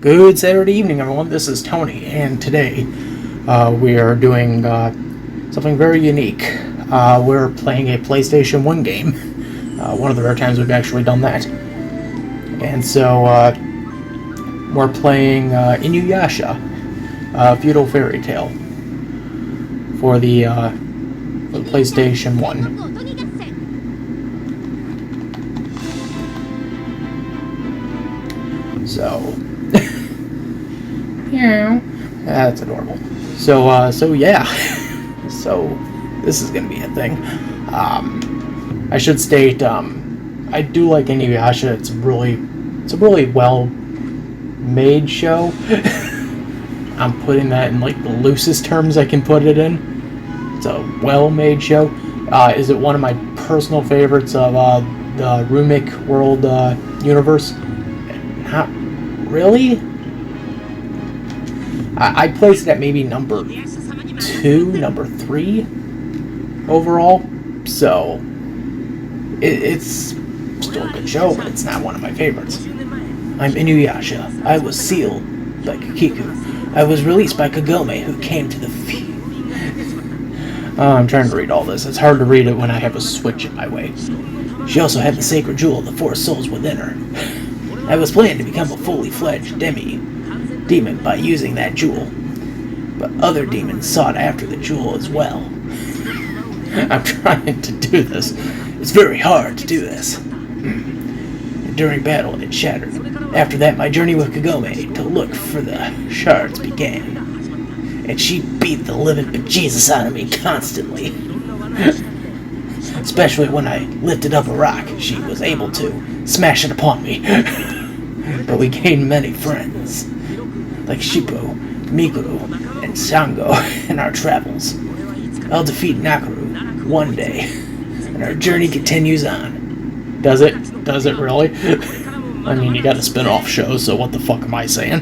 Good Saturday evening, everyone. This is Tony, and today we are doing something very unique. We're playing a PlayStation 1 game. One of the rare times we've actually done that. And so we're playing Inuyasha, Feudal Fairytale, for the PlayStation 1. So... yeah, that's adorable. So yeah. So this is gonna be a thing. I should state, I do like Inuyasha. It's a really well made show. I'm putting that in like the loosest terms I can put it in. It's a well made show. Is it one of my personal favorites of the Rumiko world universe? Not really. I placed it at maybe number 2, number 3 overall. So it's still a good show, but it's not one of my favorites. I'm Inuyasha. I was sealed by Kiku. I was released by Kagome, who came to the I'm trying to read all this. It's hard to read it when I have a switch in my way. She also had the sacred jewel of the 4 souls within her. I was planning to become a fully fledged demon by using that jewel, but other demons sought after the jewel as well. I'm trying to do this. It's very hard to do this. During battle, it shattered. After that, my journey with Kagome to look for the shards began, and she beat the living bejesus out of me constantly. Especially when I lifted up a rock, she was able to smash it upon me. But we gained many friends, like Shippo, Mikuru, and Sango in our travels. I'll defeat Nakaru one day, and our journey continues on. Does it? Does it really? I mean, you got a spin-off show, so what the fuck am I saying?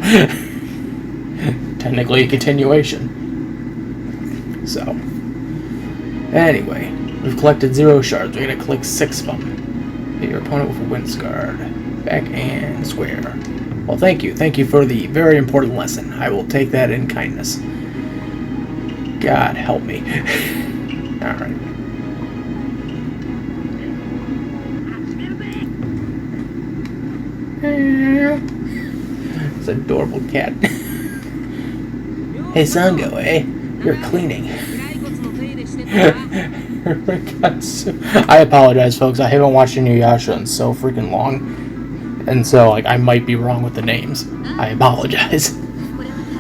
Technically a continuation. So, anyway, we've collected 0 shards. We're gonna collect 6 of them. Hit your opponent with a wind guard. Back and square. Well, thank you. Thank you for the very important lesson. I will take that in kindness. God help me. Alright. It's an adorable cat. Hey, Sango, eh? You're cleaning. I apologize, folks. I haven't watched Inuyasha in so freaking long. And so, like, I might be wrong with the names. I apologize.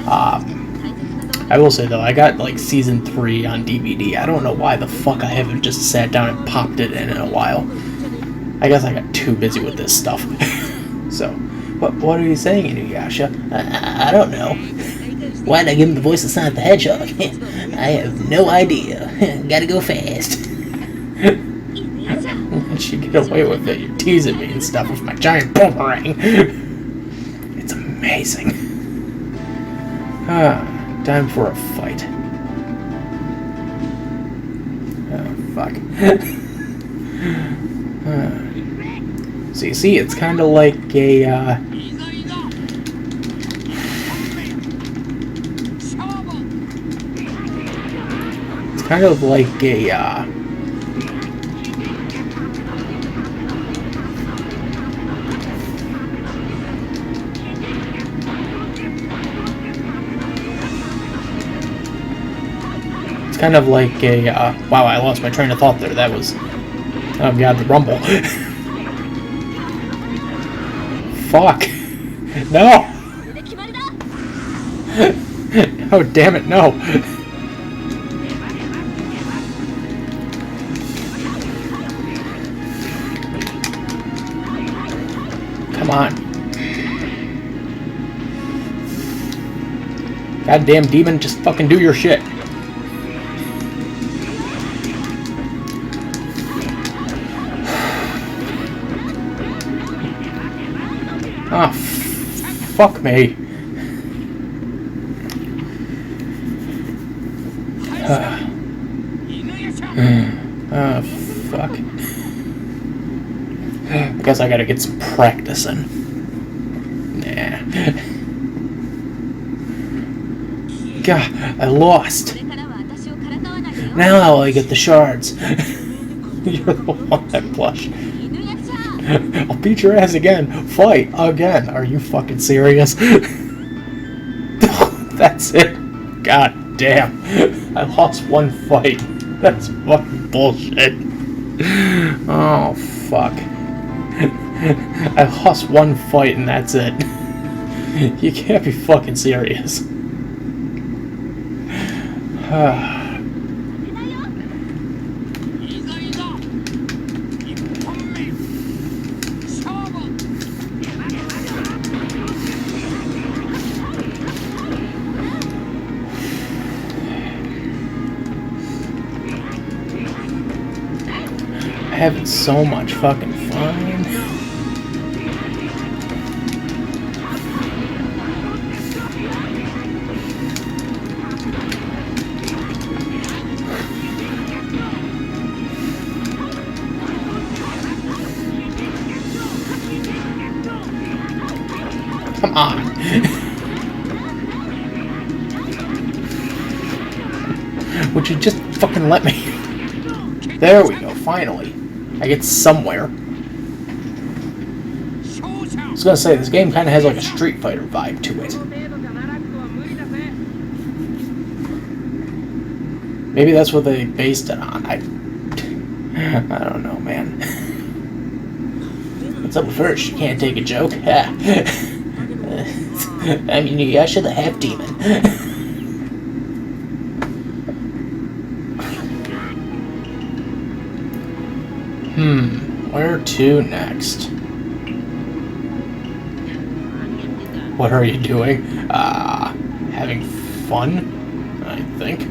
I will say, though, I got, like, Season 3 on DVD. I don't know why the fuck I haven't just sat down and popped it in a while. I guess I got too busy with this stuff. So, what are you saying, Inuyasha? I don't know. Why'd I give him the voice of Sonic the Hedgehog? I have no idea. Gotta go fast. Why'd you get away with it? You're teasing me and stuff with my giant boomerang. It's amazing. Time for a fight. Oh, fuck. So you see, it's kind of like a, it's kind of like a, it's kind of like a, wow, I lost my train of thought there. That was, oh god, the rumble. Fuck. No! Oh, damn it, no. Come on. Goddamn demon, just fucking do your shit. Ah, fuck me. Fuck. I guess I gotta get some practice in. Nah. God, I lost. Now how will I get the shards? You're the one that blushed. I'll beat your ass again. Fight again. Are you fucking serious? That's it. God damn. I lost one fight. That's fucking bullshit. Oh, fuck. I lost one fight and that's it. You can't be fucking serious. Having so much fucking fun. Come on. Would you just fucking let me? There we go, finally. I get somewhere. I was gonna say, this game kind of has like a Street Fighter vibe to it. Maybe that's what they based it on. I don't know, man. What's up with her? She can't take a joke. I'm Inuyasha the half demon. Where to next? What are you doing? Having fun, I think.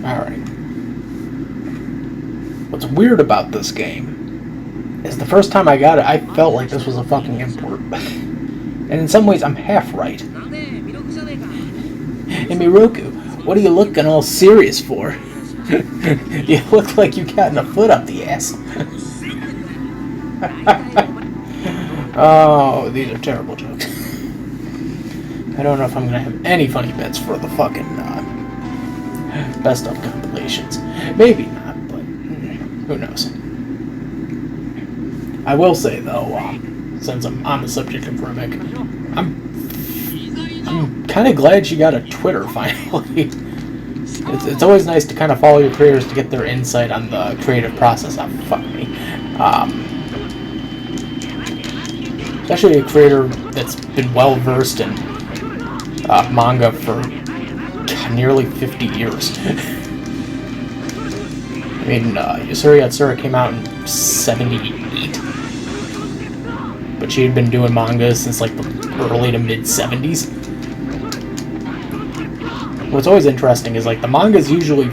Alright. What's weird about this game is the first time I got it, I felt like this was a fucking import. And in some ways, I'm half right. Hey Miroku, what are you looking all serious for? You look like you gotten a foot up the ass. Oh, these are terrible jokes. I don't know if I'm gonna have any funny bits for the fucking best of compilations. Maybe not, but who knows. I will say though, since I'm on the subject of Rumiko, I'm kind of glad she got a Twitter finally. It's always nice to kind of follow your creators to get their insight on the creative process. Oh, fuck me. Especially a creator that's been well versed in manga for nearly 50 years. I mean, Yusuri Yatsura came out in 78, but she had been doing manga since like the early to mid 70s. What's always interesting is like the mangas usually,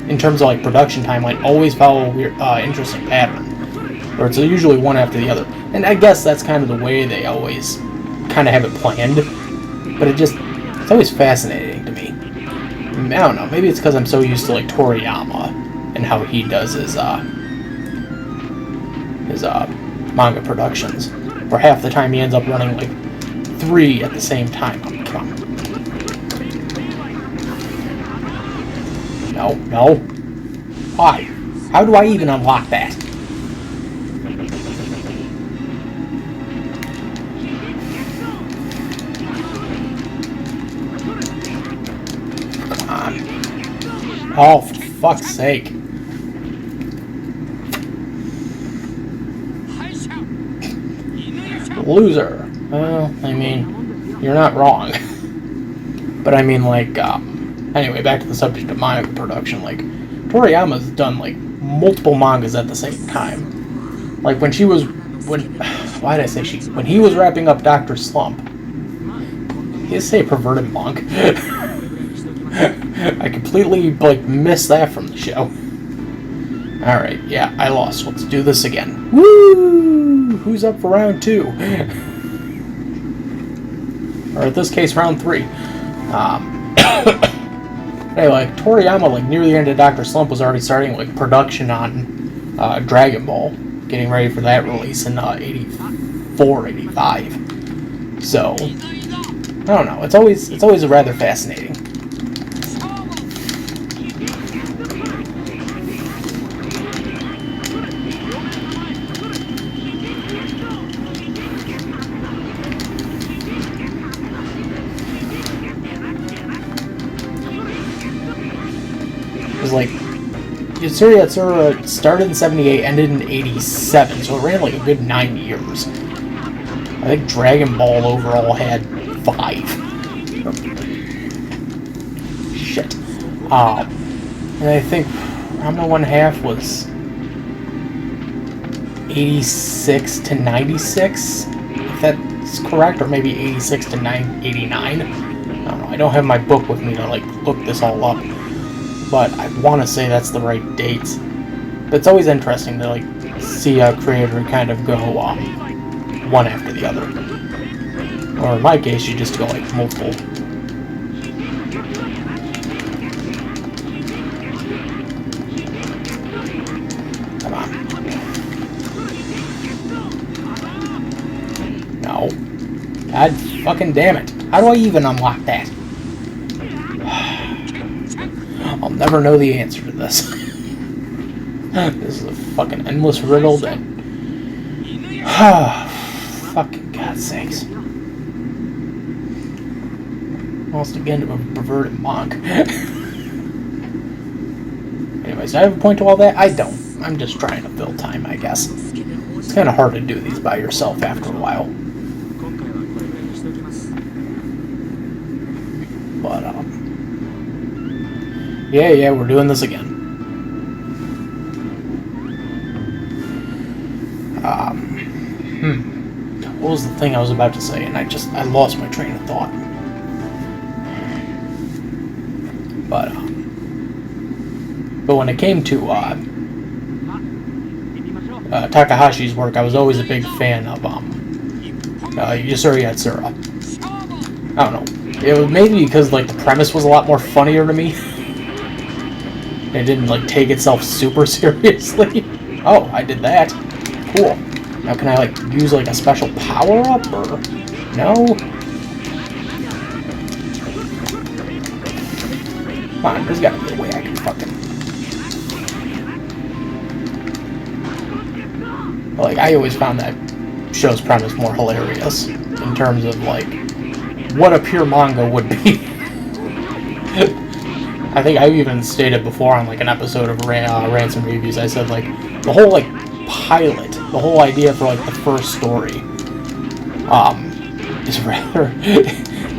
in terms of like production timeline, always follow a weird, interesting pattern, or it's usually one after the other. And I guess that's kind of the way they always kind of have it planned. But it's always fascinating to me. I don't know, maybe it's because I'm so used to like Toriyama and how he does his manga productions, where half the time he ends up running like 3 at the same time. Come on. No. Why? How do I even unlock that? Come on. Oh, for fuck's sake. Loser. Well, I mean, you're not wrong. But I mean, like, anyway, back to the subject of manga production, like, Toriyama's done, like, multiple mangas at the same time. Like, when he was wrapping up Dr. Slump, he did say perverted monk. I completely, like, missed that from the show. Alright, yeah, I lost. Let's do this again. Woo! Who's up for round 2? Or in this case, round 3. Anyway, Toriyama, like, near the end of Dr. Slump was already starting, like, production on Dragon Ball, getting ready for that release in 84, 85. So, I don't know. It's always rather fascinating. Like, Yatsura started in 78, ended in 87, so it ran like a good 9 years. I think Dragon Ball overall had 5. Shit. And I think Ranma 1/2 was 86 to 96, if that's correct, or maybe 86 to 89. I don't know, I don't have my book with me to, like, look this all up. But I want to say that's the right dates. But it's always interesting to, like, see a creator kind of go one after the other. Or in my case, you just go, like, multiple. Come on. No. God fucking damn it. How do I even unlock that? I'll never know the answer to this. This is a fucking endless riddle that... fucking God's sakes. Almost again to a perverted monk. Anyways, do I have a point to all that? I don't. I'm just trying to fill time, I guess. It's kind of hard to do these by yourself after a while. But, yeah, we're doing this again. What was the thing I was about to say, and I lost my train of thought. But when it came to Takahashi's work, I was always a big fan of Yusuri Yatsura. I don't know. It was maybe because, like, the premise was a lot more funnier to me. It didn't, like, take itself super seriously. Oh, I did that. Cool. Now can I, like, use, like, a special power-up, or... No? Come on, there's gotta be a way I can fucking... Like, I always found that show's premise more hilarious, in terms of, like, what a pure manga would be. I think I even stated before on, like, an episode of Ransom Reviews, I said, like, the whole, like, pilot, the whole idea for, like, the first story,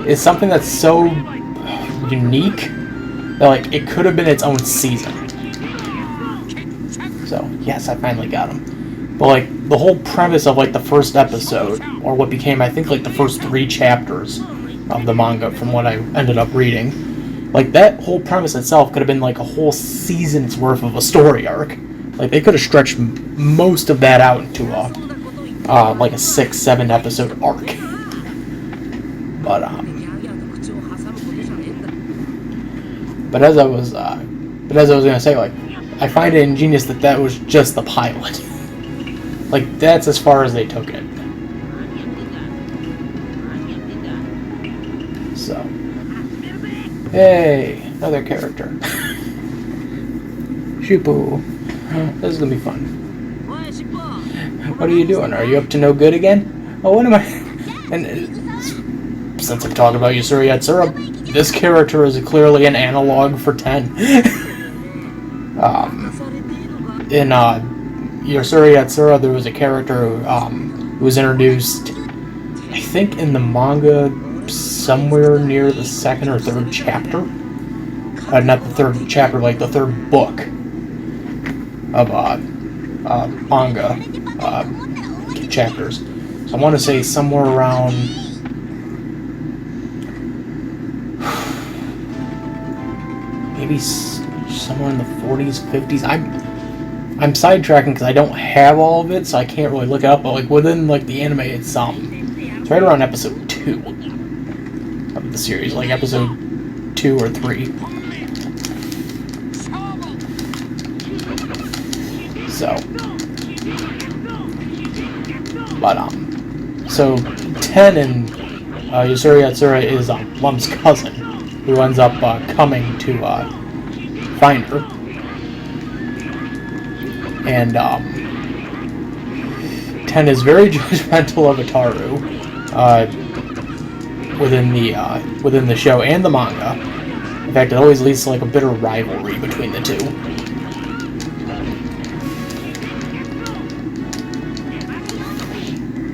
is something that's so unique that, like, it could have been its own season. So, yes, I finally got him. But, like, the whole premise of, like, the first episode, or what became, I think, like, the first 3 chapters of the manga from what I ended up reading, like, that whole premise itself could have been, like, a whole season's worth of a story arc. Like, they could have stretched most of that out into, like, a 6-7 episode arc. But as I was gonna say, like, I find it ingenious that that was just the pilot. Like, that's as far as they took it. So, hey, another character. Shippo. This is gonna be fun. What are you doing? Are you up to no good again? Oh, what am I? And since I'm talking about Yusuri Yatsura, this character is clearly an analog for 10. In Yusuri Yatsura, there was a character who was introduced, I think, in the manga somewhere near the 2nd or 3rd chapter. Not the 3rd chapter, like the 3rd book of manga chapters. So I want to say somewhere around maybe somewhere in the 40s, 50s. I'm sidetracking because I don't have all of it, so I can't really look it up. But, like, within, like, the anime, it's right around episode 2 of the series, like episode 2 or 3. So, But, so Ten in Yusuri Yatsura is Lum's cousin, who ends up coming to find her. And Ten is very judgmental of Ataru within the show and the manga. In fact, it always leads to like a bitter rivalry between the two.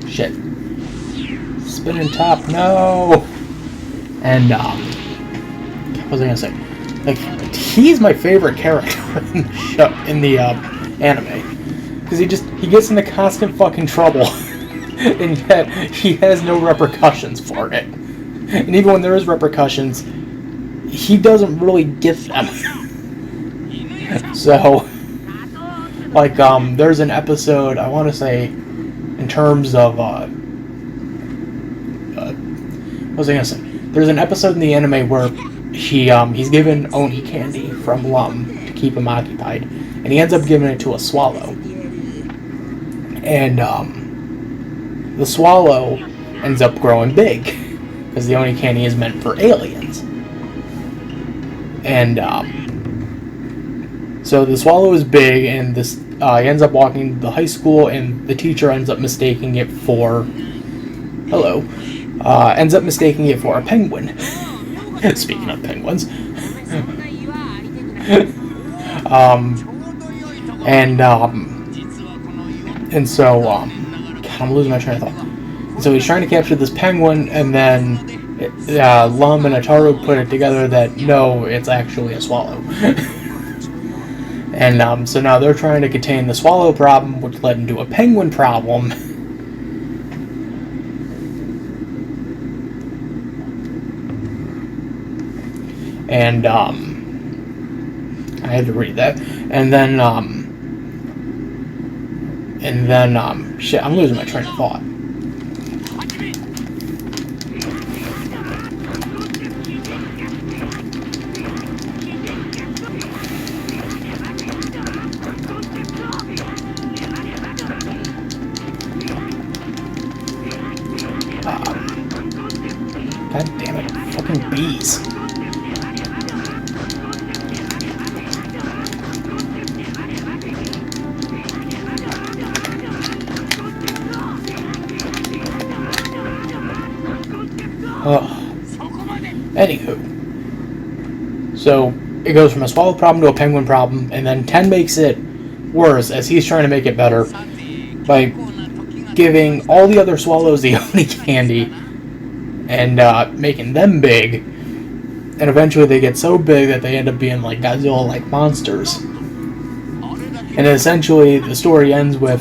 Shit. Spinning top, no! And, what was I gonna say? Like, he's my favorite character in the show, in the, anime. Because he gets into constant fucking trouble. And yet, he has no repercussions for it. And even when there is repercussions, he doesn't really get them. So, like, there's an episode, I want to say, in terms of, what was I gonna say? There's an episode in the anime where he's given Oni candy from Lum to keep him occupied, and he ends up giving it to a swallow. And, the swallow ends up growing big, because the Oni candy is meant for aliens. And, so the swallow is big, and this, he ends up walking to the high school, and the teacher ends up mistaking it for, ends up mistaking it for a penguin. Speaking of penguins. And so, God, I'm losing my train of thought. So he's trying to capture this penguin, and then Lum and Ataru put it together that, no, it's actually a swallow. And so now they're trying to contain the swallow problem, which led into a penguin problem. And, I had to read that. And then, shit, I'm losing my train of thought. God damn it, fucking bees. Anywho, so it goes from a swallow problem to a penguin problem, and then Ten makes it worse as he's trying to make it better by giving all the other swallows the Oni candy and making them big, and eventually they get so big that they end up being like Godzilla-like monsters. And essentially the story ends with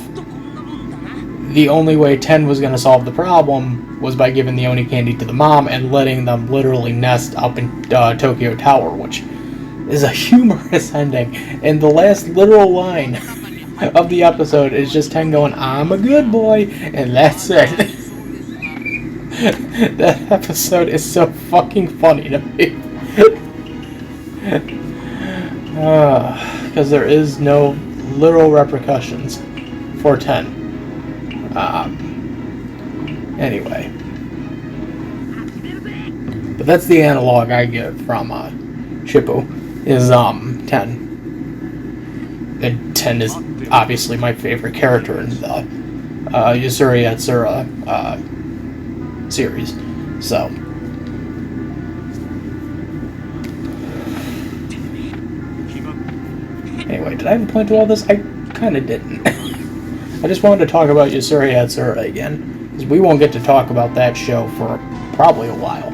the only way Ten was going to solve the problem was by giving the Oni candy to the mom and letting them literally nest up in Tokyo Tower, which is a humorous ending. And the last literal line of the episode is just Ten going, "I'm a good boy," and that's it. That episode is so fucking funny to me. Because there is no literal repercussions for Ten. Anyway. But that's the analog I get from Shippo, is 10. And 10 is obviously my favorite character in the Yusuri Yatsura series. So. Anyway, did I have a point to all this? I kind of didn't. I just wanted to talk about Yusuri Yatsura again, because we won't get to talk about that show for probably a while.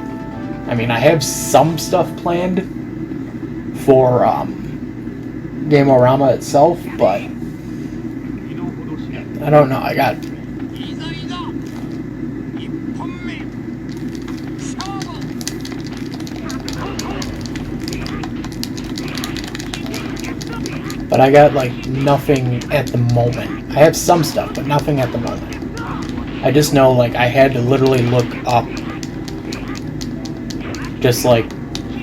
I mean, I have some stuff planned for Game-O-Rama itself, but I don't know. I got... But I got, like, nothing at the moment. I have some stuff, but nothing at the moment. I just know, like, I had to literally look up just, like,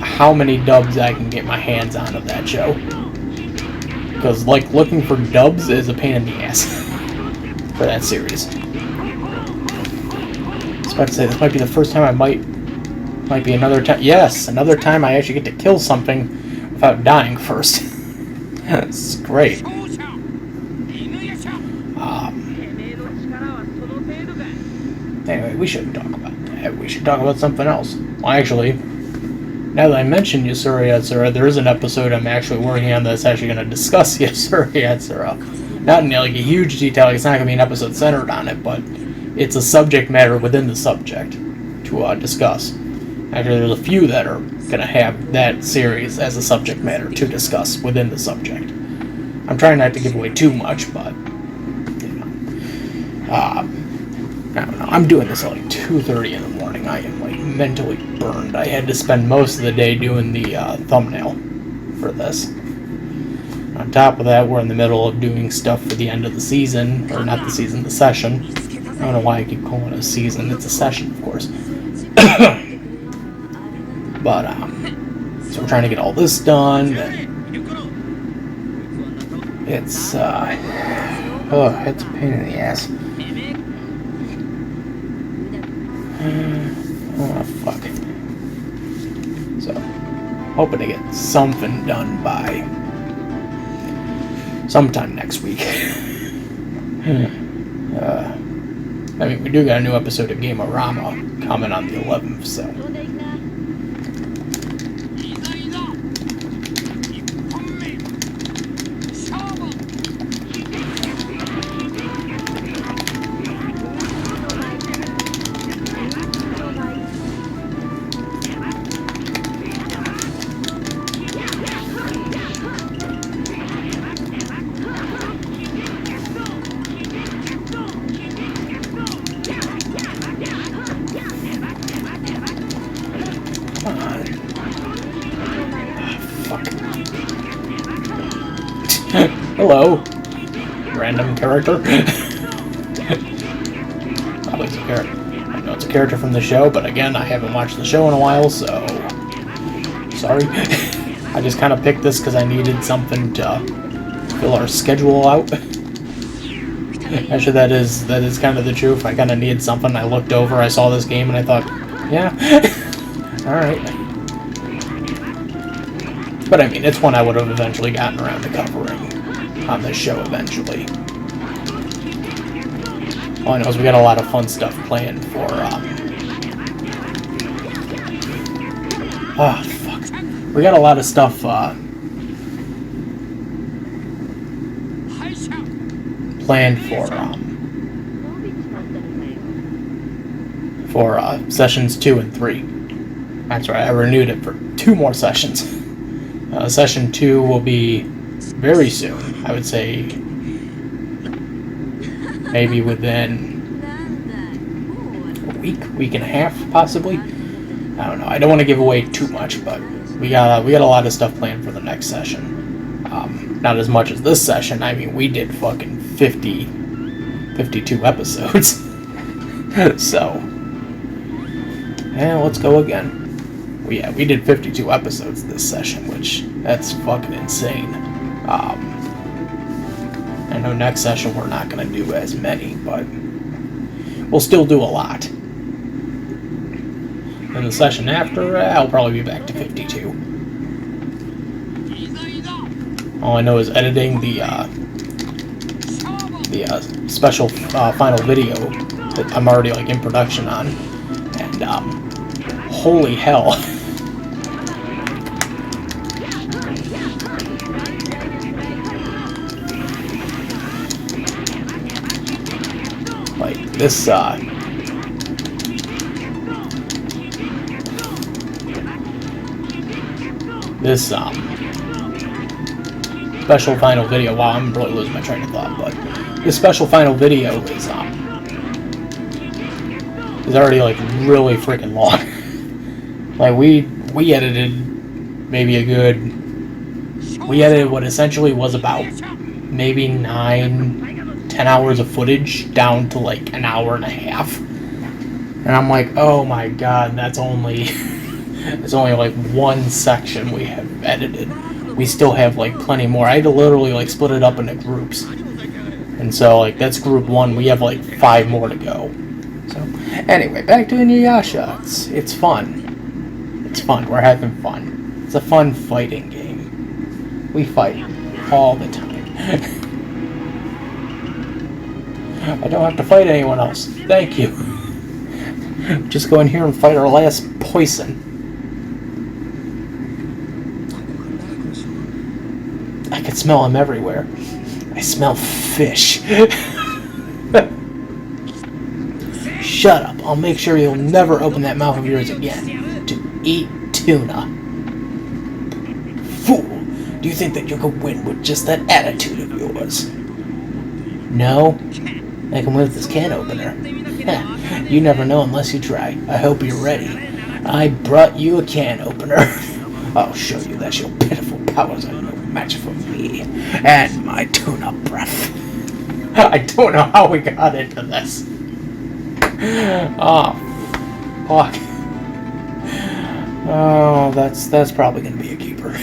how many dubs I can get my hands on of that show. Because, like, looking for dubs is a pain in the ass for that series. was about to say, this might be the first time I might be another time. Yes, another time I actually get to kill something without dying first. That's great. Anyway, we shouldn't talk about that. We should talk about something else. Well, actually, now that I mentioned Yasura Yatsura, there is an episode I'm actually working on that's actually going to discuss Yasura Yatsura. Not in like a huge detail, it's not going to be an episode centered on it, but it's a subject matter within the subject to discuss. Actually, there's a few that are going to have that series as a subject matter to discuss within the subject. I'm trying not to give away too much, but, you know. I don't know. I'm doing this at like 2:30 in the morning. I am like mentally burned. I had to spend most of the day doing the thumbnail for this. On top of that, we're in the middle of doing stuff for the end of the season, or not the season, the session. I don't know why I keep calling it a season. It's a session, of course. But so we're trying to get all this done. It's it's a pain in the ass. Oh, fuck. So, hoping to get something done by sometime next week. I mean, we do got a new episode of Game-O-Rama coming on the 11th, so. Hello, random character. Probably it's a character. I know it's a character from the show, but again, I haven't watched the show in a while, so sorry. I just kind of picked this because I needed something to fill our schedule out. Actually, that is kind of the truth. I kind of needed something. I looked over, I saw this game, and I thought, yeah, all right. But I mean, it's one I would have eventually gotten around to covering on this show eventually. All I know is we got a lot of fun stuff planned for, oh, fuck. We got a lot of stuff, planned for sessions 2 and 3. That's right, I renewed it for 2 more sessions. Session 2 will be very soon. I would say maybe within a week and a half, possibly. I don't know. I don't want to give away too much, but we got a lot of stuff planned for the next session. Not as much as this session. I mean, we did fucking 52 episodes. So, let's go again. We did 52 episodes this session, which that's fucking insane. I know next session we're not going to do as many, but we'll still do a lot. And the session after, I'll probably be back to 52. All I know is editing the special final video that I'm already like in production on, and holy hell. Like this special final video. Wow, I'm really losing my train of thought, but this special final video is already like really freaking long. Like we edited maybe we edited what essentially was about maybe 9-10 hours of footage down to like an hour and a half. And I'm like, oh my god, that's only like one section we have edited. We still have like plenty more. I had to literally like split it up into groups. And so like that's group 1, we have like 5 more to go. So, anyway, back to Inuyasha. It's fun. It's fun. We're having fun. It's a fun fighting game. We fight all the time. I don't have to fight anyone else. Thank you. Just go in here and fight our last poison. I can smell him everywhere. I smell fish. Shut up. I'll make sure you'll never open that mouth of yours again to eat tuna. Fool! Do you think that you could win with just that attitude of yours? No? I can win with this can opener. You never know unless you try. I hope you're ready. I brought you a can opener. I'll show you that your pitiful powers are no match for me and my tuna breath. I don't know how we got into this. Oh, fuck. Oh, that's probably gonna be a keeper.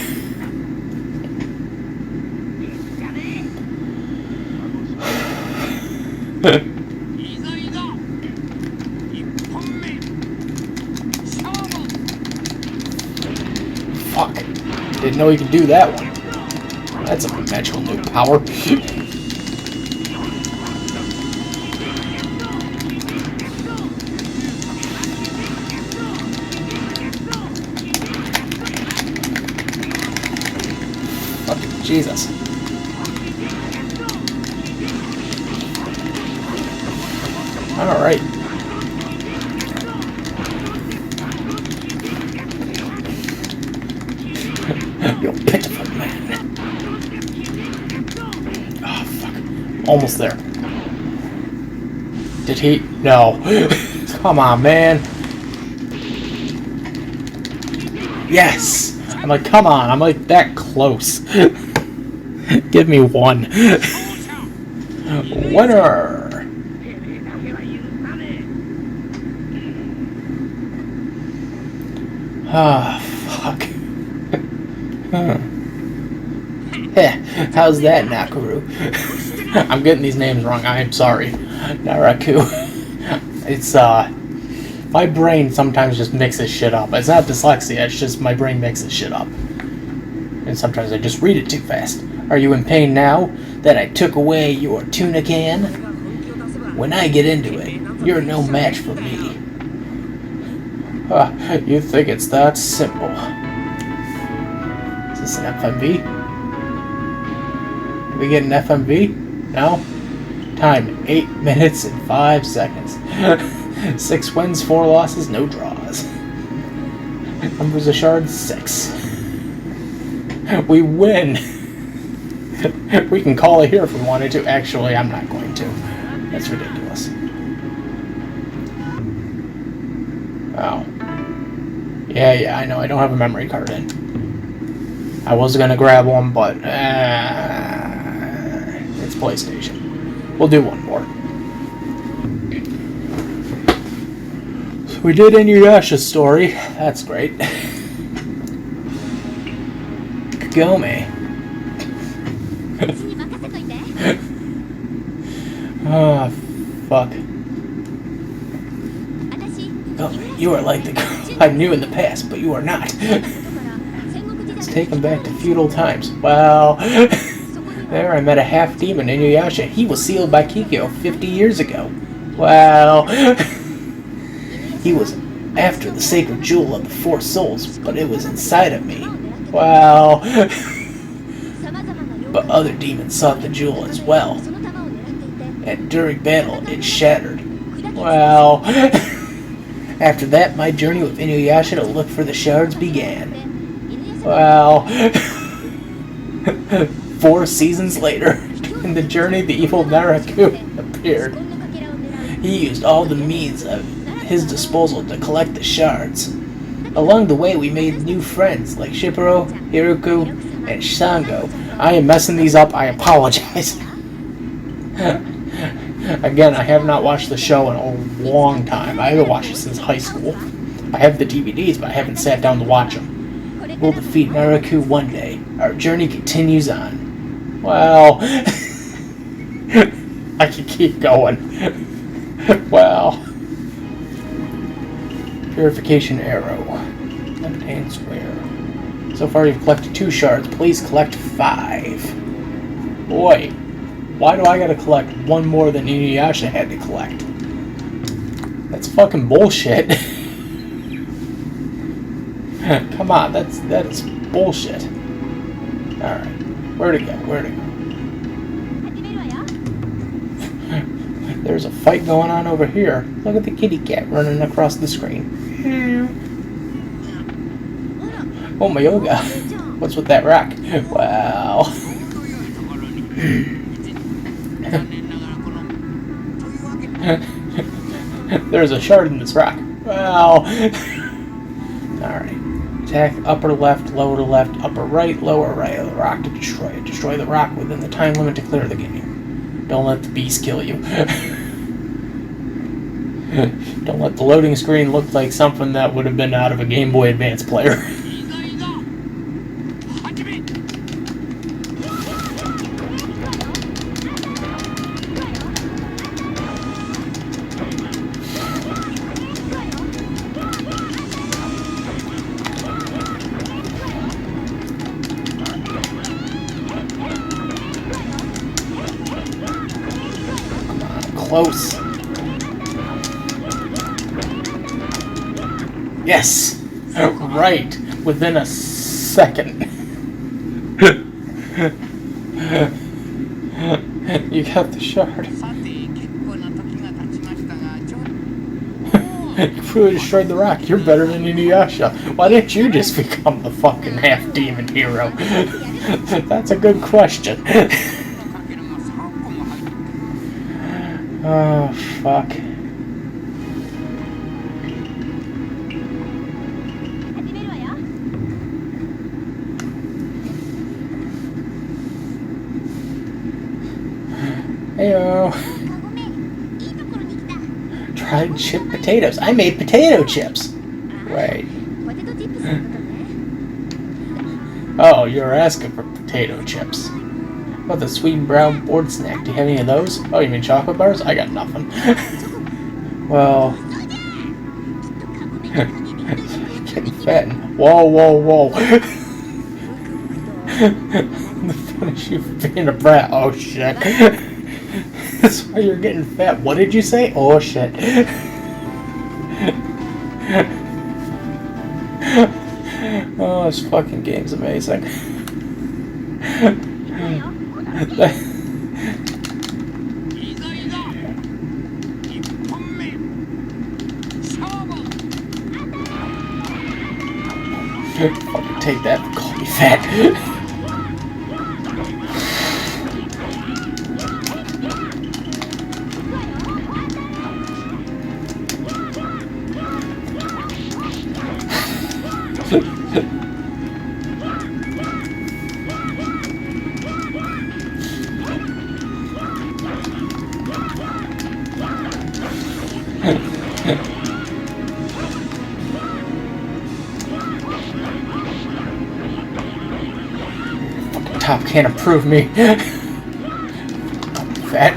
Fuck. Didn't know you could do that one. That's a magical new power. Fucking Jesus. Alright. You pitiful man. Oh, fuck. Almost there. Did he? No. Come on, man. Yes! I'm like, come on. I'm like that close. Give me one. Winner! Ah, fuck. How's that, Nakaru? I'm getting these names wrong. I am sorry. Naraku. It's, my brain sometimes just mixes shit up. It's not dyslexia, it's just my brain mixes shit up. And sometimes I just read it too fast. Are you in pain now that I took away your tuna can? When I get into it, you're no match for me. You think it's that simple. Is this an FMV? Did we get an FMV? No? Time, 8 minutes and 5 seconds. 6 wins, 4 losses, no draws. Numbers of shards, 6. We win! We can call it here if we wanted to. Actually, I'm not going to. That's ridiculous. Oh. Yeah, I know. I don't have a memory card in. I was gonna grab one, but it's PlayStation. We'll do one more. So we did Inuyasha's story. That's great. Kagome. Oh, fuck. Oh, you are like the girl I knew in the past, but you are not. Let's take him back to feudal times. Well, there I met a half-demon, Inuyasha. He was sealed by Kikyo 50 years ago. Well, he was after the sacred jewel of the 4 souls, but it was inside of me. Well, but other demons sought the jewel as well. And during battle, it shattered. Well, after that, my journey with Inuyasha to look for the shards began. Well, 4 seasons later, in the journey, the evil Naraku appeared. He used all the means at his disposal to collect the shards. Along the way, we made new friends like Shippuro, Hiruku, and Shango. I am messing these up. I apologize. Again, I have not watched the show in a long time. I haven't watched it since high school. I have the DVDs, but I haven't sat down to watch them. We'll defeat Naraku one day. Our journey continues on. Well, I can keep going. Well, Purification arrow. Left-hand square. So far you've collected 2 shards. Please collect 5. Boy, why do I gotta collect 1 more than Inuyasha had to collect? That's fucking bullshit. Come on, that is bullshit. Alright. Where'd it go? There's a fight going on over here. Look at the kitty cat running across the screen. Oh my yoga. What's with that rock? Wow. There's a shard in this rock. Wow. Alright. Attack upper left, lower left, upper right, lower right of the rock to destroy it. Destroy the rock within the time limit to clear the game. Don't let the beast kill you. Don't let the loading screen look like something that would have been out of a Game Boy Advance player. Close. Yes! Right! Within a second. You got the shard. You really destroyed the rock. You're better than Inuyasha. Why didn't you just become the fucking half-demon hero? That's a good question. Oh, fuck. Heyo. Dried chip potatoes. I made potato chips. Wait. Oh, you're asking for potato chips. What about the sweet and brown board snack? Do you have any of those? Oh, you mean chocolate bars? I got nothing. Well... getting fat. Whoa, whoa, whoa. Punish you for being a brat. Oh, shit. That's why you're getting fat. What did you say? Oh, shit. Oh, this fucking game's amazing. Fucking take that and call me fat. Top can't approve me. Fat.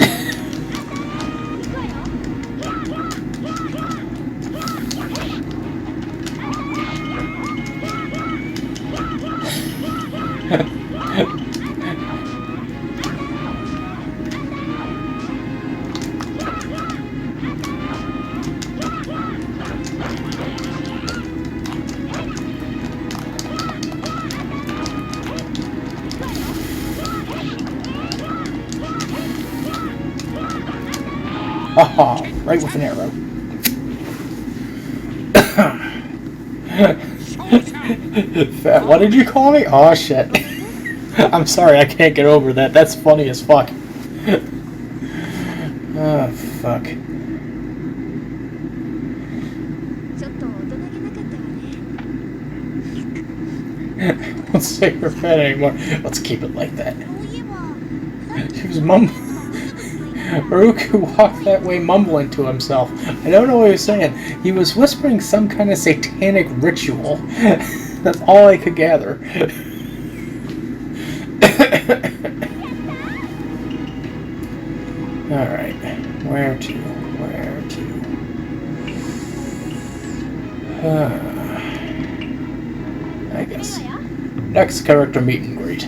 Oh, right with an arrow. Fat, what did you call me? Oh, shit. I'm sorry, I can't get over that. That's funny as fuck. Oh, fuck. Don't say you're fat anymore. Let's keep it like that. She was mumbling. Haruka walked that way mumbling to himself. I don't know what he was saying. He was whispering some kind of satanic ritual. That's all I could gather. Alright. Where to? I guess. Next character meet and greet.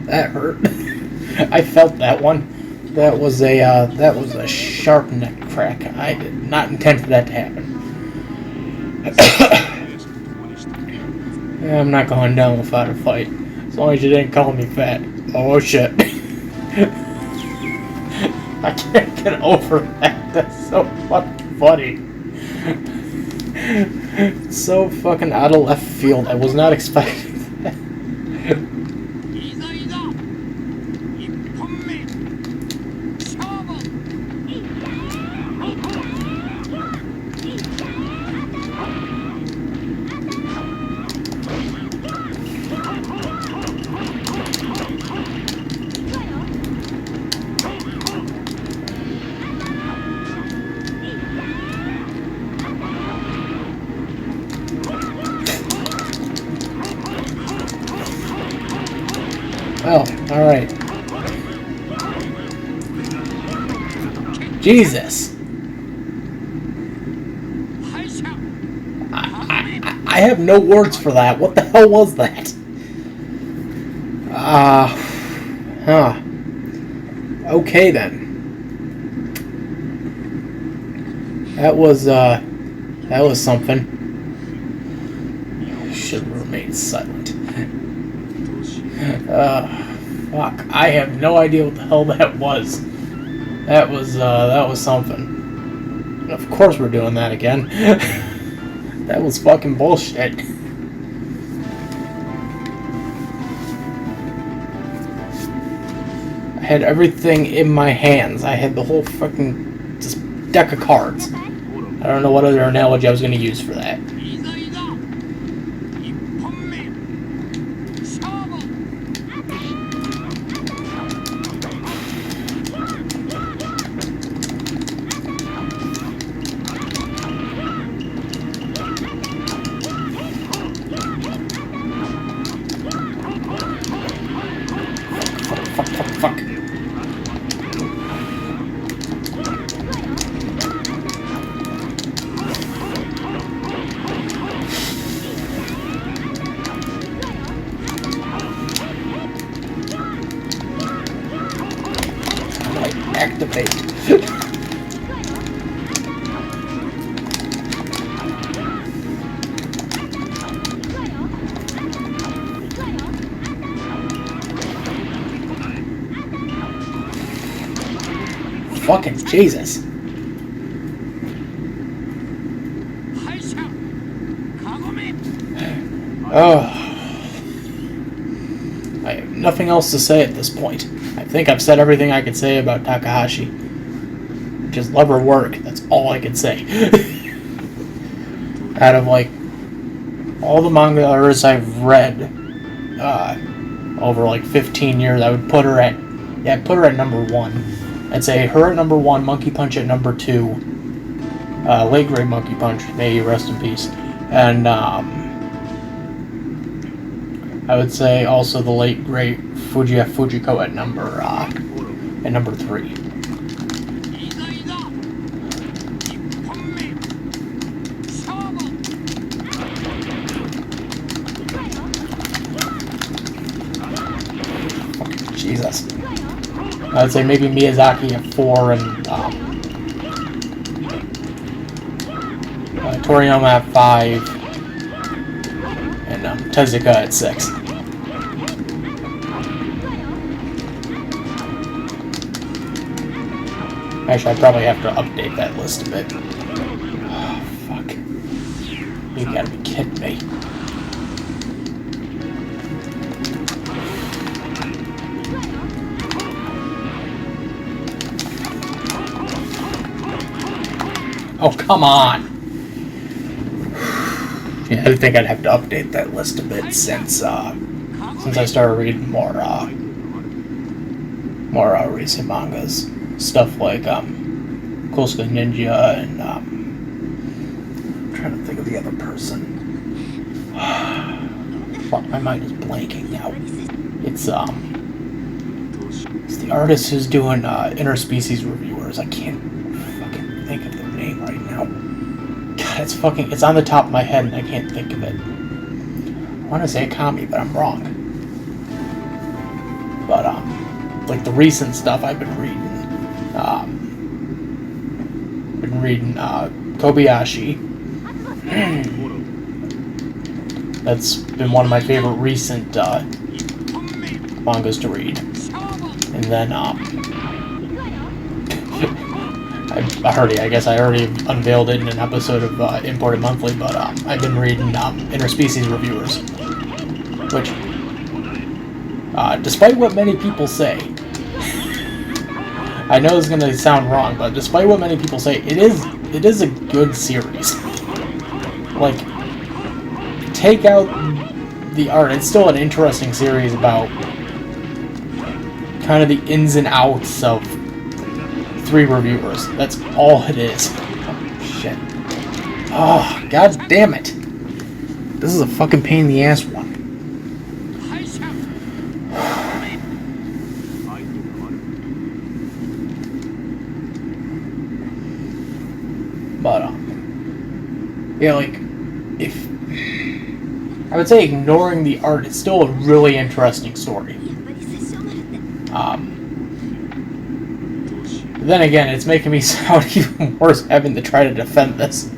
That hurt. I felt that one. That was a sharp neck crack. I did not intend for that to happen. I'm not going down without a fight. As long as you didn't call me fat. Oh shit. I can't get over that. That's so fucking funny. It's so fucking out of left field. I was not expecting that. Oh, alright. Jesus! I have no words for that. What the hell was that? Huh. Okay then. That was something. Should have remained silent. Fuck. I have no idea what the hell that was. That was something. Of course we're doing that again. That was fucking bullshit. I had everything in my hands. I had the whole fucking just deck of cards. I don't know what other analogy I was going to use for that. Fuck. Activate. Fucking Jesus. Oh. I have nothing else to say at this point. I think I've said everything I could say about Takahashi. Just love her work. That's all I could say. Out of, like, all the manga artists I've read over, like, 15 years, I would put her at number 1. I'd say her at number 1, Monkey Punch at number 2, late grade Monkey Punch, may he rest in peace, and I would say also the late great Fujiko at number 3. Jesus. I'd say maybe Miyazaki at 4 and Toriyama at 5 and Tezuka at 6. Actually, I'd probably have to update that list a bit. Oh, fuck. You gotta be kidding me. Oh, come on! Yeah, I think I'd have to update that list a bit since I started reading more recent mangas. Stuff like Kosuka Ninja and I'm trying to think of the other person. Fuck, my mind is blanking now. It's the artist who's doing Interspecies Reviewers. I can't fucking think of their name right it's on the top of my head and I can't think of it. I want to say Akami, but I'm wrong. But, like the recent stuff I've been reading, Kobayashi. That's been one of my favorite recent, mangas to read. And then, I guess I already unveiled it in an episode of Imported Monthly, but I've been reading Interspecies Reviewers, which, despite what many people say, I know it's going to sound wrong, but despite what many people say, it is a good series. Like, take out the art, it's still an interesting series about kind of the ins and outs of 3 reviewers. That's all it is. Oh, shit. Oh, god damn it. This is a fucking pain in the ass one. But, yeah, like, if... I would say ignoring the art, it's still a really interesting story. Then again, it's making me sound even worse having to try to defend this.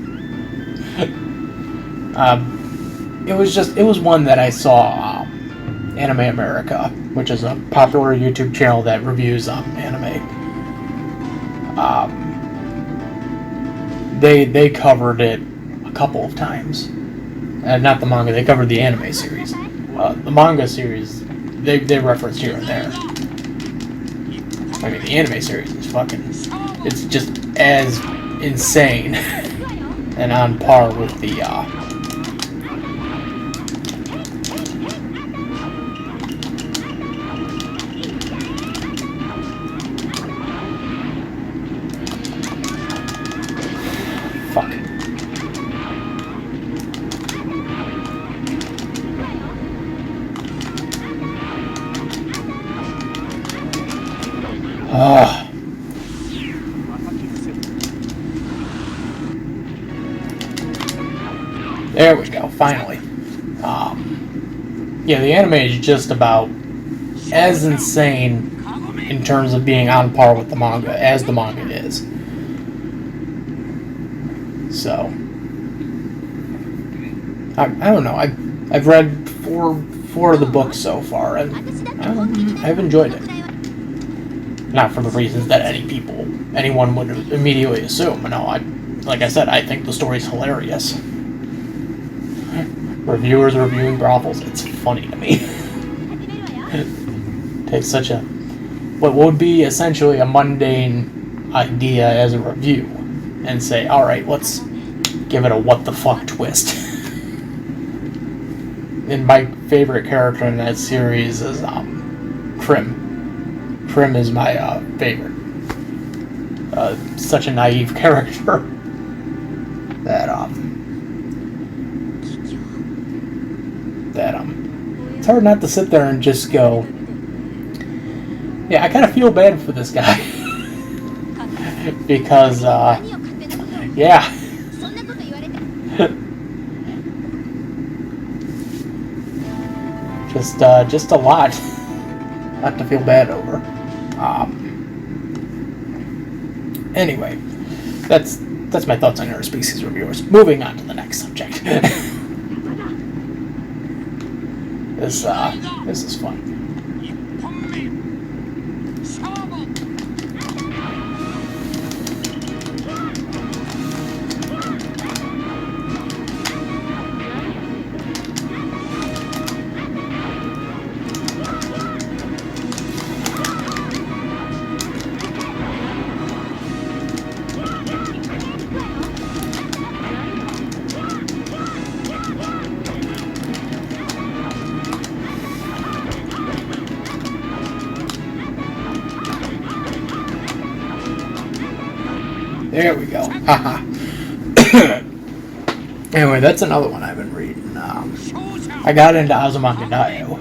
It was one that I saw, Anime America, which is a popular YouTube channel that reviews, anime. They covered it a couple of times. Not the manga, they covered the anime series. The manga series, they referenced here and there. I mean, the anime series is fucking... It's just as insane and on par with the, Fuck. There we go, finally. Yeah, the anime is just about as insane in terms of being on par with the manga as the manga is. So, I don't know. I've read four of the books so far, and I've enjoyed it. Not for the reasons that anyone would immediately assume. No, like I said, I think the story's hilarious. Reviewers reviewing brothels, it's funny to me. Take such a... what would be essentially a mundane idea as a review, and say, alright, let's give it a what the fuck twist. And my favorite character in that series is, Prim. Prim is my, favorite. Such a naive character that, it's hard not to sit there and just go, yeah, I kind of feel bad for this guy. Because, yeah. Just a lot to feel bad over. Anyway, that's my thoughts on Interspecies Reviewers. Moving on to the next subject. This is fun. There we go. Haha. Anyway, that's another one I've been reading. I got into Azumanga Daioh.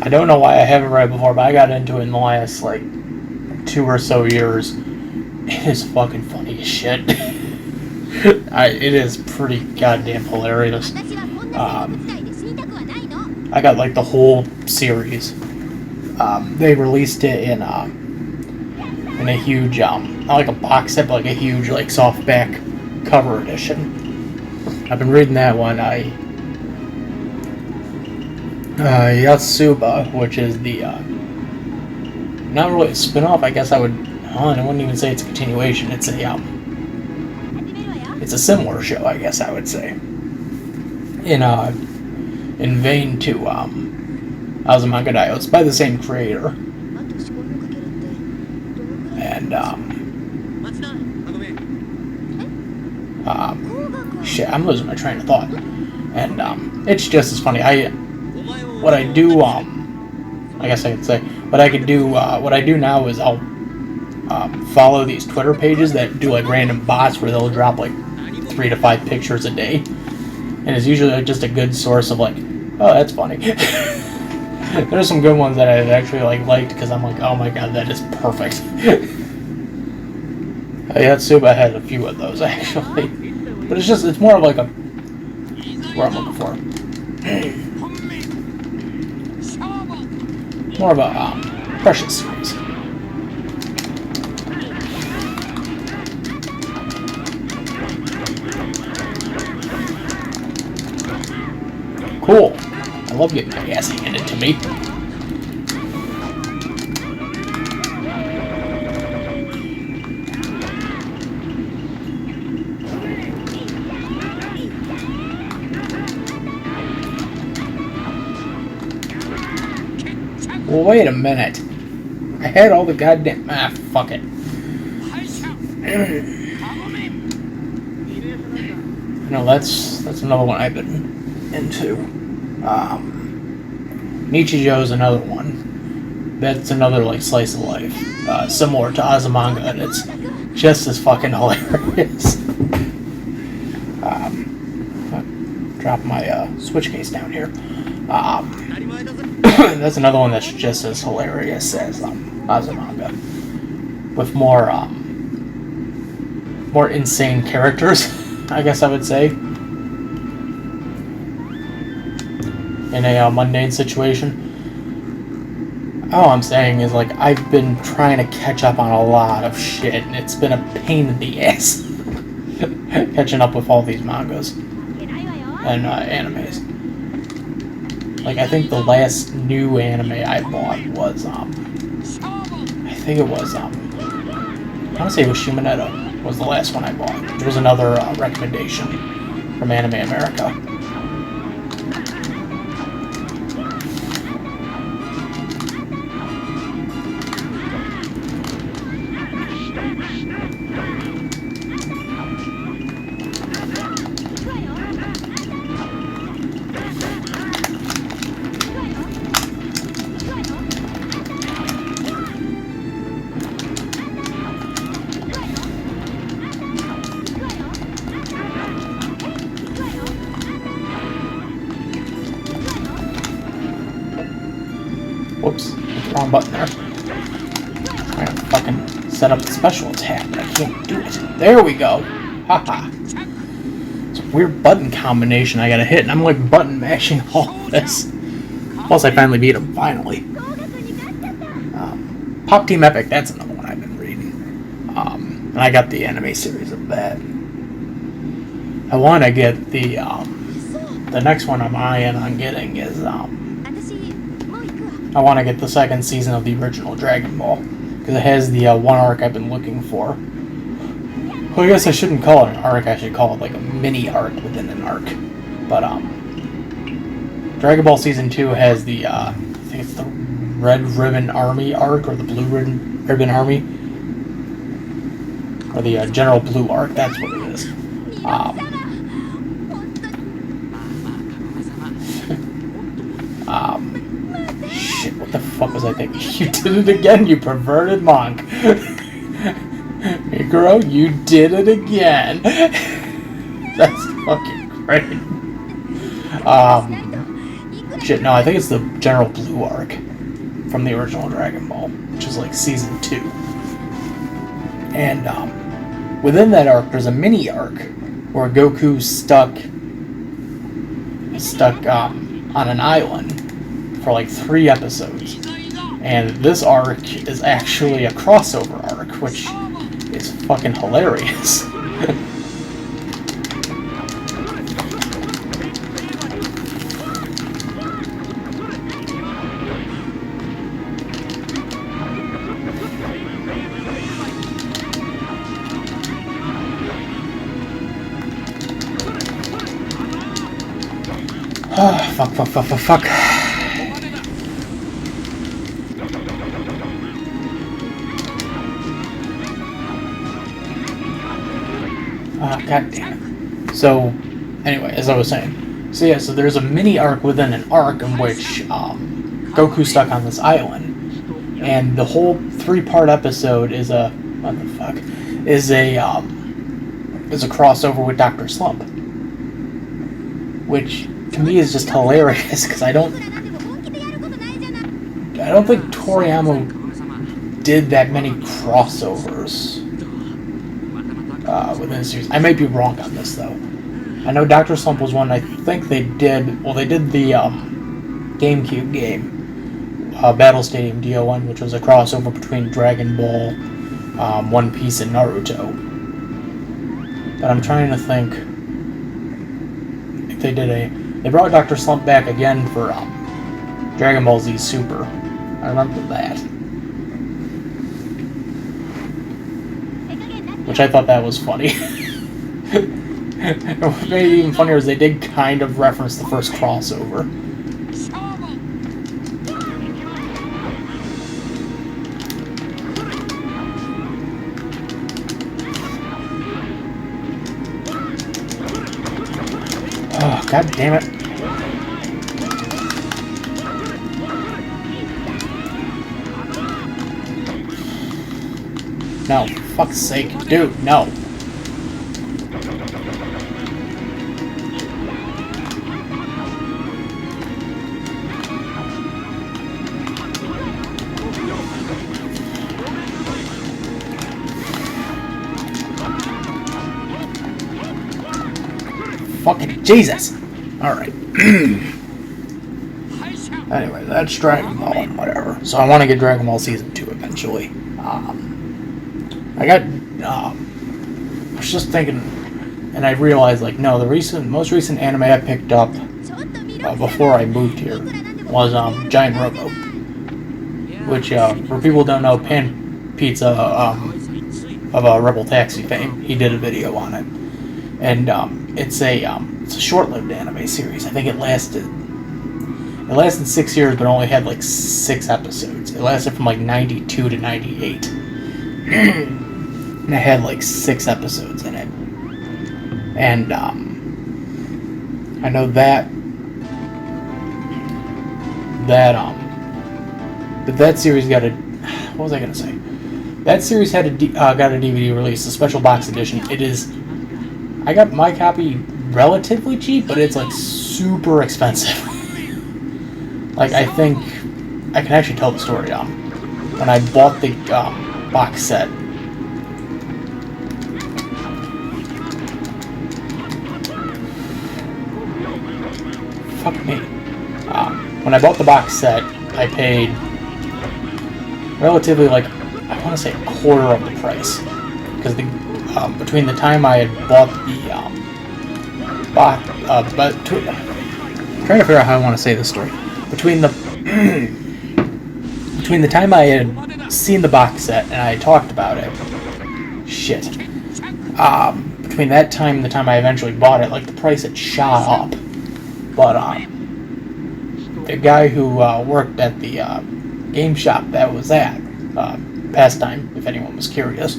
I don't know why I haven't read it before, but I got into it in the last, 2 or so years It is fucking funny as shit. It is pretty goddamn hilarious. I got like the whole series. They released it in a huge, not like a box set, but like a huge like softback cover edition. I've been reading that one. Yatsuba, which is the not really a spin-off. I guess I wouldn't even say it's a continuation. It's a similar show, I guess I would say. In vein to Azumanga Daioh. It's by the same creator. And shit, I'm losing my train of thought. And it's just as funny. I guess I could say what I do now is I'll follow these Twitter pages that do like random bots where they'll drop like 3 to 5 pictures a day, and it's usually like just a good source of like, oh, that's funny. There's some good ones that I've actually liked because I'm like, oh my god, that is perfect. Yatsuba had a few of those actually, but it's more of like what I'm looking for. More of a Precious series. Cool. I love getting my ass handed to me. Well, wait a minute. I had all the goddamn... fuck it. No, that's another one I've been into. Nichijou's another one. That's another, like, slice of life. Similar to Azumanga, and it's just as fucking hilarious. Drop my Switch case down here. That's another one that's just as hilarious as Azumanga, with more insane characters, I guess I would say, in a mundane situation. All I'm saying is, like, I've been trying to catch up on a lot of shit, and it's been a pain in the ass catching up with all these mangas and animes. Like, I think the last new anime I bought was, I think it was, I want to say it was Shimonetta was the last one I bought. There was another recommendation from Anime America. Whoops, wrong button there. I'm trying to fucking set up the special attack, but I can't do it. There we go. Haha. It's a weird button combination I gotta hit, and I'm like button mashing all of this. Plus, I finally beat him, finally. Pop Team Epic, that's another one I've been reading. And I got the anime series of that. I want to get the next one I'm eyeing on getting is, I want to get the second season of the original Dragon Ball, because it has the one arc I've been looking for. Well, I guess I shouldn't call it an arc, I should call it like a mini arc within an arc. But, Dragon Ball Season 2 has the, I think it's the Red Ribbon Army arc, or the Blue Ribbon Army, or the General Blue arc, that's what it is. Shit, what the fuck was I thinking? You did it again, you perverted monk. Mikuro, you did it again. That's fucking great. Shit, no, I think it's the General Blue arc from the original Dragon Ball, which is like Season 2. And within that arc, there's a mini arc where Goku's stuck on an island for like 3 episodes. And this arc is actually a crossover arc, which is fucking hilarious. Fuck. God damn it. So, anyway, as I was saying. So yeah, so there's a mini arc within an arc in which Goku's stuck on this island. And the whole 3-part episode is a... What the fuck? Is a crossover with Dr. Slump. Which, to me, is just hilarious, because I don't think Toriyama did that many crossovers within the series. I might be wrong on this, though. I know Dr. Slump was one I think they did... Well, they did the GameCube game, Battle Stadium DO1, which was a crossover between Dragon Ball, One Piece, and Naruto. But I'm trying to think if they did a... They brought Dr. Slump back again for Dragon Ball Z Super. I remember that. Which I thought that was funny. What made it even funnier is they did kind of reference the first crossover. Oh, god damn it. No, for fuck's sake. Dude, no. Fucking Jesus! Alright. Anyway, that's Dragon Ball and whatever. So I want to get Dragon Ball Season 2 eventually. I was just thinking, and I realized, like, no, the most recent anime I picked up before I moved here was Giant Robo, which, for people who don't know, Pan Pizza of Rebel Taxi fame, he did a video on it, and it's a short-lived anime series. I think it lasted 6 years, but only had like 6 episodes. It lasted from like 92 to 98. And it had like 6 episodes in it. And I know that series got a... What was I gonna say? That series had got a DVD release, a special box edition. It is... I got my copy relatively cheap, but it's like super expensive. Like, I think I can actually tell the story. When I bought the box set, fuck me. When I bought the box set, I paid relatively, like, I want to say a quarter of the price, because between the time I had bought the box, I'm trying to figure out how I want to say this story. Between the time I had seen the box set and I talked about it, between that time and the time I eventually bought it, like, the price had shot up. But the guy who worked at the game shop that was at Pastime, if anyone was curious,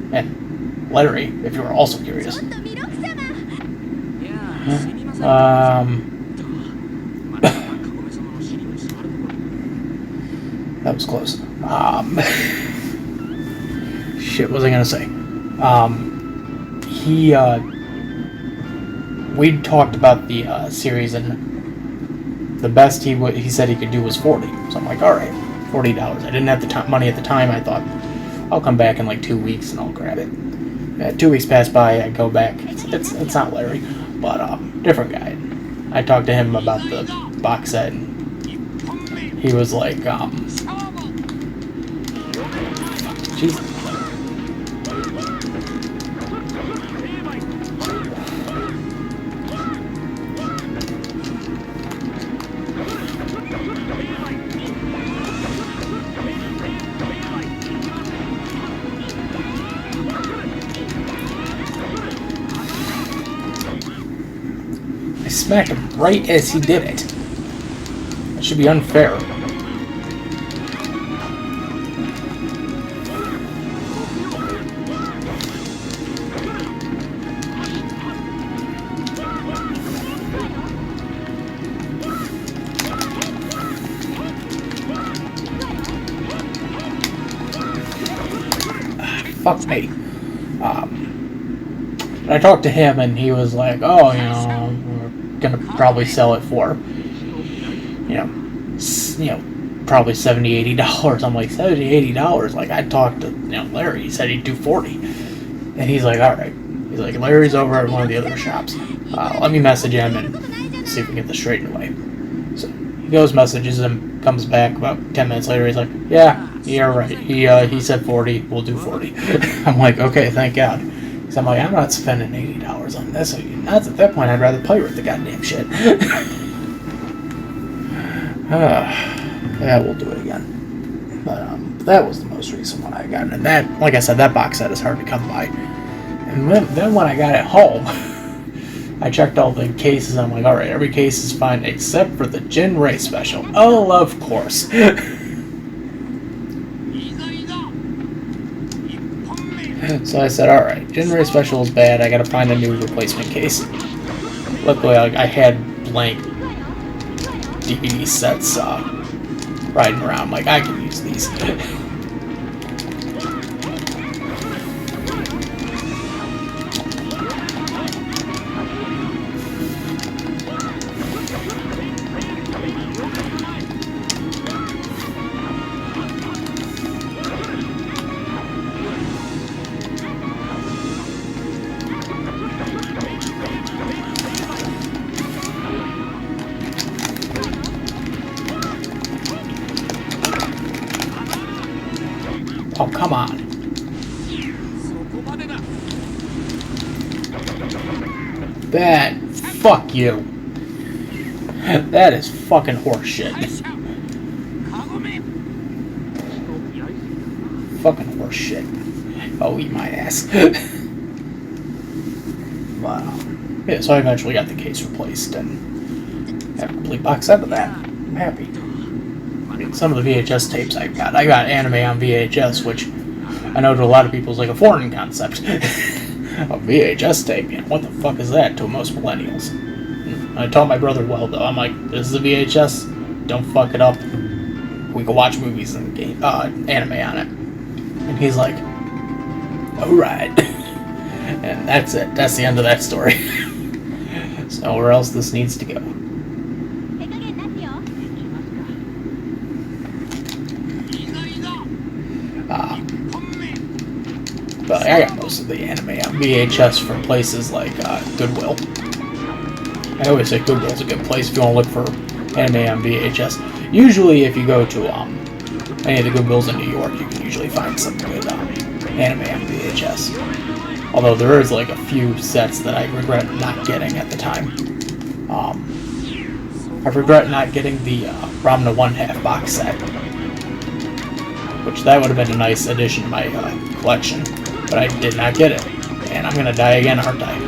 and Larry, if you were also curious. That was close. Shit, what was I gonna say? We talked about the series, and the best he said he could do was $40. So I'm like, all right, $40. I didn't have the money at the time. I thought, I'll come back in like 2 weeks and I'll grab it. 2 weeks pass by, I go back. It's not Larry, but different guy. I talked to him about the box set, and he was like, Jesus. I smacked him right as he did it. That should be unfair. Fuck me. I talked to him and he was like, oh, you know, we're gonna probably sell it for, probably $70, $80. I'm like, $70, $80? Like, I talked to, Larry, he said he'd do 40. And he's like, alright. He's like, Larry's over at one of the other shops. Let me message him and see if we can get this straightened away. So he goes, messages him, comes back about 10 minutes later, he's like, yeah, right. He said 40, we'll do 40. I'm like, okay, thank God. So I'm like, I'm not spending $80 on this. So at that point, I'd rather pirate the goddamn shit. Yeah, we'll do it again. But that was the most recent one I got. And that, like I said, that box set is hard to come by. And then when I got it home, I checked all the cases. I'm like, alright, every case is fine except for the Jinrei special. Oh, of course. So I said, alright, Jinrei special is bad, I gotta find a new replacement case. Luckily, I had blank DVD sets riding around, like, I can use these. Oh, come on. That, fuck you. That is fucking horseshit. Fucking horseshit. Oh, eat my ass. Wow. Yeah, so I eventually got the case replaced and have a complete box set of that. I'm happy. Some of the VHS tapes I got anime on VHS, which I know to a lot of people is like a foreign concept. A VHS tape, what the fuck is that to most millennials? I taught my brother well though. I'm like, this is a VHS, don't fuck it up. We can watch movies and anime on it. And he's like, alright. And that's it. That's the end of that story. So where else this needs to go. But I got most of the anime on VHS from places like Goodwill. I always say Goodwill's a good place if you want to look for anime on VHS. Usually if you go to any of the Goodwills in New York, you can usually find some good anime on VHS. Although there is like a few sets that I regret not getting at the time. I regret not getting the Ramna 1/2 box set. Which that would have been a nice addition to my collection. But I did not get it. And I'm gonna die again, aren't I?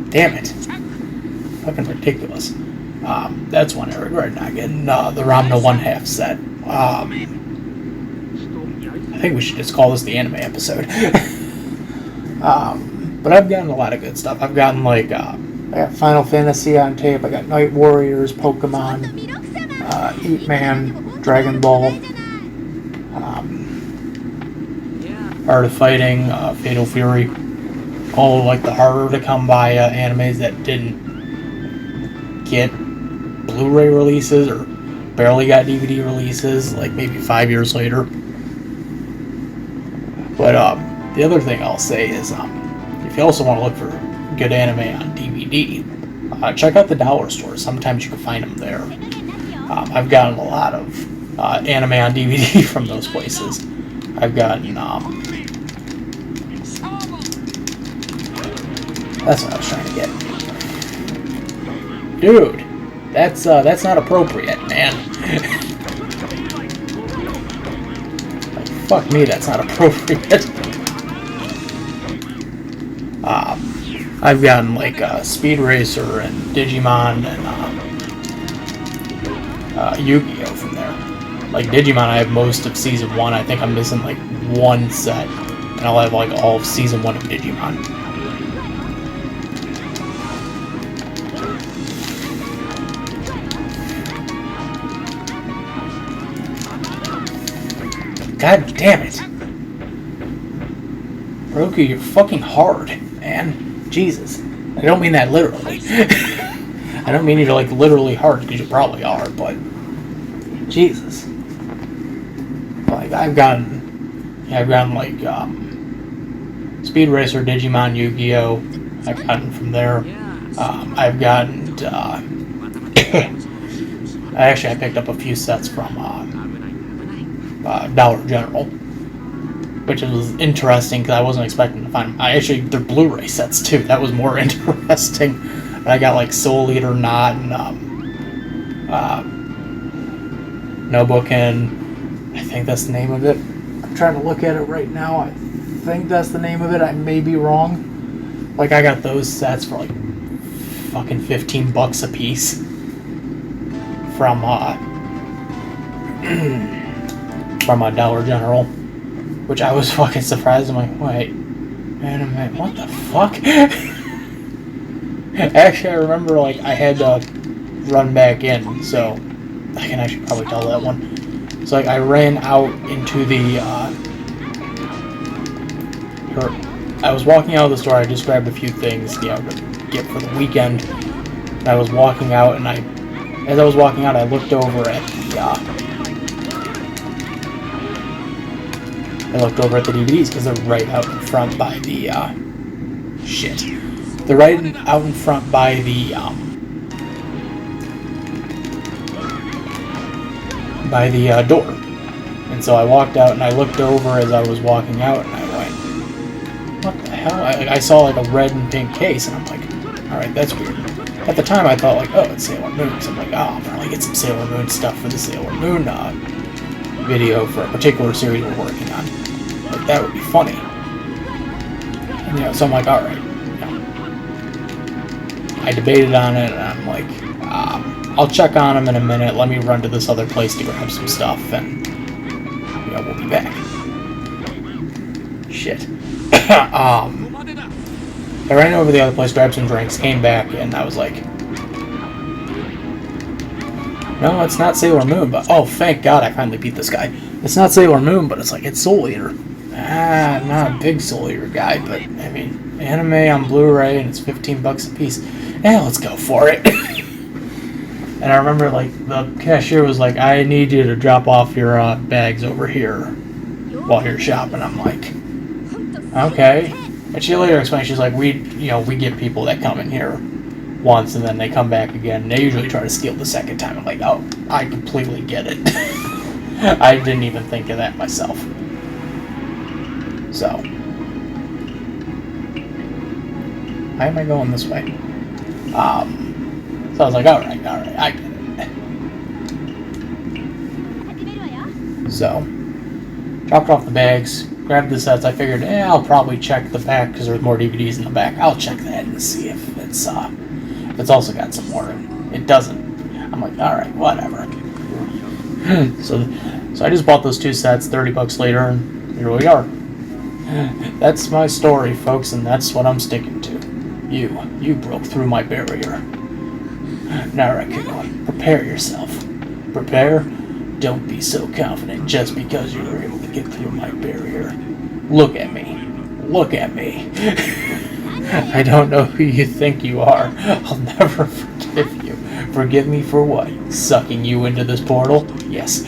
Damn it. Fucking ridiculous. That's one I regret not getting. The Ramna 1/2 set. I think we should just call this the anime episode. But I've gotten a lot of good stuff. I've gotten like, I got Final Fantasy on tape, I got Night Warriors, Pokemon, Eat Man, Dragon Ball, Art of Fighting, Fatal Fury, all like the harder to come by animes that didn't get Blu-ray releases or barely got DVD releases, like maybe 5 years later. But the other thing I'll say is, if you also want to look for good anime on DVD, check out the dollar store. Sometimes you can find them there. I've gotten a lot of anime on DVD from those places. I've gotten, that's what I was trying to get. Dude, that's not appropriate, man. Like, fuck me, that's not appropriate. I've gotten, like, Speed Racer and Digimon and, Yu-Gi-Oh! From there. Like, Digimon, I have most of Season 1. I think I'm missing, like, one set. And I'll have, like, all of Season 1 of Digimon. God damn it. Roku, you're fucking hard, man. Jesus. I don't mean that literally. I don't mean you're, like, literally hard, because you probably are, but... Jesus. Like, I've gotten, like, Speed Racer, Digimon, Yu-Gi-Oh! I've gotten from there. I've gotten, I picked up a few sets from, Dollar General, which was interesting because I wasn't expecting to find them. They're Blu-ray sets too. That was more interesting. I got like Soul Eater, Knot, and Nobuken. I think that's the name of it. I'm trying to look at it right now. I think that's the name of it. I may be wrong. Like, I got those sets for like fucking $15 a piece from Dollar General, which I was fucking surprised. I'm like, wait a minute, what the fuck? Actually, I remember, like, I had to run back in, so I can actually probably tell that one. So, like, I ran out into the, I was walking out of the store. I just grabbed a few things, to get for the weekend. And I was walking out, and as I was walking out, I looked over at the DVDs, because they're right out in front by the, They're right out in front by the, door. And so I walked out, and I looked over as I was walking out, and I went, what the hell? I saw, like, a red and pink case, and I'm like, alright, that's weird. At the time, I thought, like, oh, it's Sailor Moon. So I'm like, oh, I'll probably get some Sailor Moon stuff for the Sailor Moon, video for a particular series we're working on. Like, that would be funny. And, so I'm like, alright. I debated on it, and I'm like, I'll check on them in a minute. Let me run to this other place to grab some stuff, and, we'll be back. Shit. I ran over to the other place, grabbed some drinks, came back, and I was like, no, it's not Sailor Moon, but, oh, thank God I finally beat this guy. It's not Sailor Moon, but it's like, it's Soul Eater. I'm not a big Soul Eater guy, but, I mean, anime on Blu-ray, and it's $15 a piece. Yeah, let's go for it. And I remember, like, the cashier was like, I need you to drop off your bags over here while you're shopping. I'm like, okay. And she later explained, she's like, we get people that come in here once and then they come back again. They usually try to steal the second time. I'm like, oh, I completely get it. I didn't even think of that myself. So, why am I going this way? So I was like, alright, I get it. So, dropped off the bags, grabbed the sets. I figured, I'll probably check the back because there's more DVDs in the back. I'll check that and see if it's also got some more. It doesn't. I'm like, alright, whatever. So I just bought those two sets $30 later, and here we are. That's my story, folks, and that's what I'm sticking to. You broke through my barrier. Naraki, prepare yourself. Prepare? Don't be so confident just because you were able to get through my barrier. Look at me. Look at me. I don't know who you think you are. I'll never forget If you forgive me for what? Sucking you into this portal? Yes.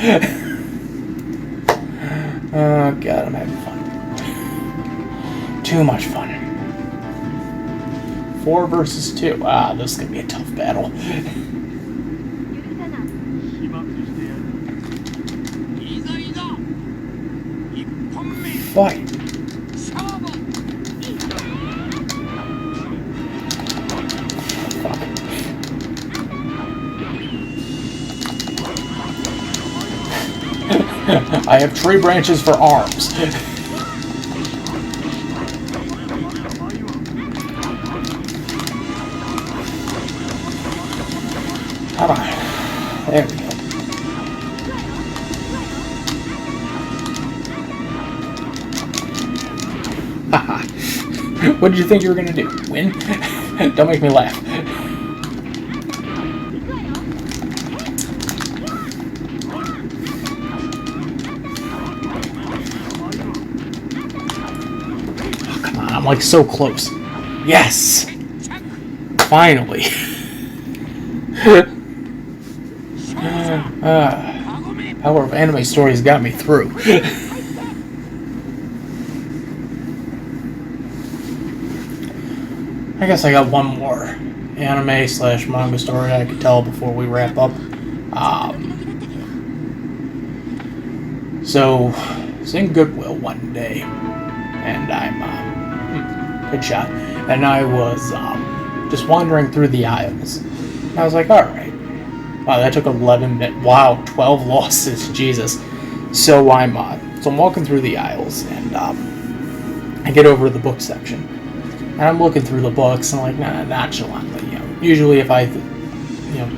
Oh god, I'm having fun. Too much fun. 4 versus 2. Ah, this is gonna be a tough battle. Fight. I have tree branches for arms. Come on. There we go. Haha. What did you think you were gonna do? Win? Don't make me laugh. I'm like so close. Yes! Finally. Power of anime stories got me through. I guess I got one more anime/manga story I could tell before we wrap up. So, I was in Goodwill one day, and I'm good shot. And I was just wandering through the aisles. And I was like, alright. Wow, that took 11 minutes. Wow, 12 losses. Jesus. So I'm walking through the aisles, and I get over to the book section. And I'm looking through the books, and like, nonchalantly, usually if I,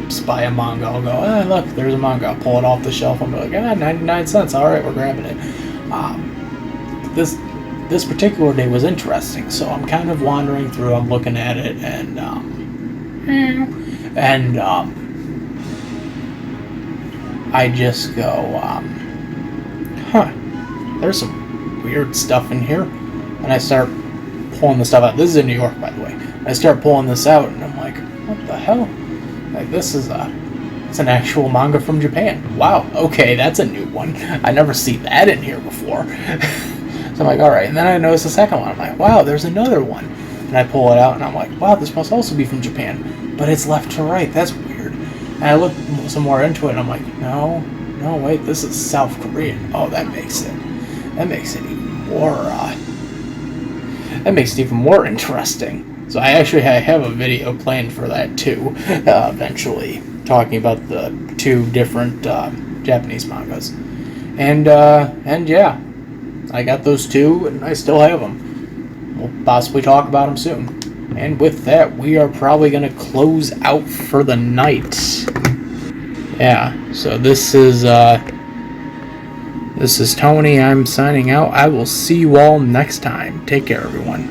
spy a manga, I'll go, look, there's a manga. I'll pull it off the shelf, and be like, 99 cents. Alright, we're grabbing it. This particular day was interesting, so I'm kind of wandering through, I'm looking at it, and I just go, there's some weird stuff in here, and I start pulling the stuff out. This is in New York, by the way. I start pulling this out, and I'm like, what the hell? Like, this is it's an actual manga from Japan. Wow, okay, that's a new one. I never see that in here before. So I'm like, alright, and then I notice the second one. I'm like, wow, there's another one. And I pull it out, and I'm like, wow, this must also be from Japan. But it's left to right, that's weird. And I look some more into it, and I'm like, no, wait, this is South Korean. Oh, that makes it even more interesting. So I have a video planned for that too, eventually, talking about the 2 different Japanese mangas. And yeah. I got those 2, and I still have them. We'll possibly talk about them soon. And with that, we are probably going to close out for the night. Yeah, so this is Tony. I'm signing out. I will see you all next time. Take care, everyone.